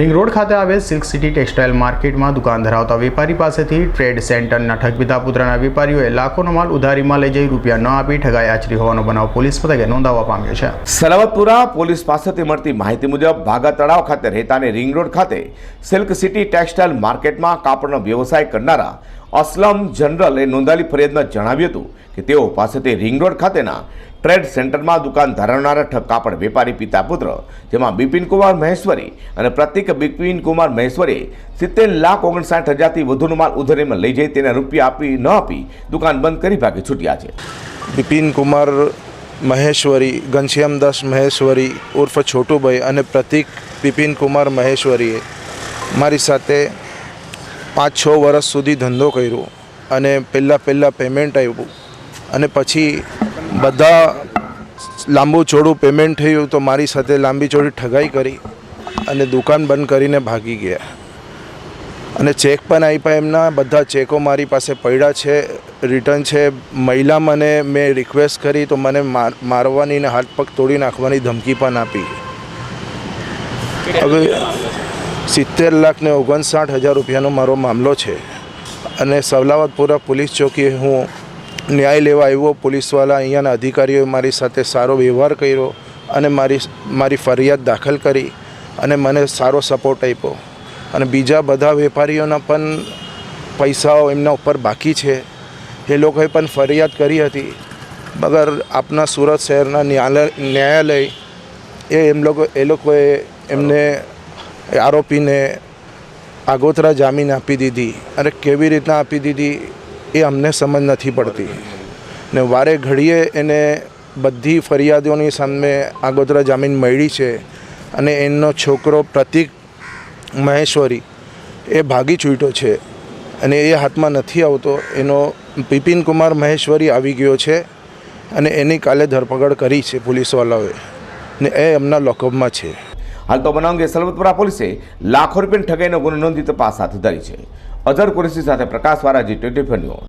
Ring road ખાતે આવેલ silk city textile માર્કેટમાં દુકાન ધરાવતા વેપારી પાસેથી ટ્રેડ સેન્ટરના ઠગ પિતા પુત્રના વેપારીઓએ લાખોનો માલ ઉધારીમાં લઈ જઈ રૂપિયા ન આપી ઠગાઈ આચરી હોવાનો બનાવ પોલીસ મથકે નોંધાવા પામ્યો છે। સલાવતપુરા પોલીસ પાસેથી મળતી માહિતી મુજબ ભાગા તળાવ ખાતે રહેતા અને રિંગ રોડ ખાતે સિલ્ક સિટી ટેક્સટાઇલ માર્કેટમાં કાપડનો વ્યવસાય કરનારા અસલમ જનરલે નોંધાયેલી ફરિયાદમાં જણાવ્યું હતું કે તેઓ પાસેથી રિંગ રોડ ખાતેના ટ્રેડ સેન્ટરમાં દુકાન ધરાવનારા ઠગ કાપડ વેપારી પિતા પુત્ર જેમાં બિપિન કુમાર મહેશ્વરી અને પ્રતિક બિપિન કુમાર મહેશ્વરીએ 70,59,000થી વધુનો માલ ઉધારીમાં લઈ જઈ તેના રૂપિયા ન આપી દુકાન બંધ કરી ભાગે છૂટ્યા છે। બિપિન કુમાર મહેશ્વરી, ઘનશ્યામદાસ મહેશ્વરી ઉર્ફ છોટુભાઈ અને પ્રતિક બિપિન કુમાર મહેશ્વરીએ મારી સાથે 5-6 વર્ષ સુધી ધંધો કર્યો અને પહેલાં પેમેન્ટ આવ્યું અને પછી બધા લાંબુ ચોડું પેમેન્ટ થયું તો મારી સાથે લાંબી ચોડી ઠગાઈ કરી અને દુકાન બંધ કરીને ભાગી ગયા અને ચેક પણ આપ્યા। એમના બધા ચેકો મારી પાસે પડ્યા છે, રિટર્ન છે। મહિલા મને મેં રિક્વેસ્ટ કરી તો મને મારવાની ને હાથ પગ તોડી નાખવાની ધમકી પણ આપી। હવે 70,59,000 રૂપિયાનો મારો મામલો છે અને સલાવતપુરા પોલીસ ચોકી હું ન્યાય લેવા આવ્યો। પોલીસવાળા અહીંયાના અધિકારીઓએ મારી સાથે સારો વ્યવહાર કર્યો અને મારી ફરિયાદ દાખલ કરી અને મને સારો સપોર્ટ આપ્યો અને બીજા બધા વેપારીઓના પણ પૈસાઓ એમના ઉપર બાકી છે, એ લોકોએ પણ ફરિયાદ કરી હતી મગર આપના સુરત શહેરના ન્યાયાલય એ લોકોએ એમને આરોપીને આગોતરા જામીન આપી દીધી અને કેવી રીતના આપી દીધી એ અમને સમજ નથી પડતી ને વારે ઘડીએ એને બધી ફરિયાદોની સામે આગોતરા જામીન મળી છે અને એનો છોકરો પ્રતિક મહેશ્વરી એ ભાગી છૂટ્યો છે અને એ હાથમાં નથી આવતો। એનો બિપિન કુમાર મહેશ્વરી આવી ગયો છે અને એની કાલે ધરપકડ કરી છે પોલીસવાળાઓએ ને એ એમના લોકઅપમાં છે। હાલ તો બનાવ અંગે સલાવતપુરા પોલીસે લાખો રૂપિયાની ઠગાઈનો ગુનો નોંધી તપાસ હાથ ધરી છે। અઝર કુરેશી સાથે પ્રકાશ વારાજી, 24 ન્યૂઝ।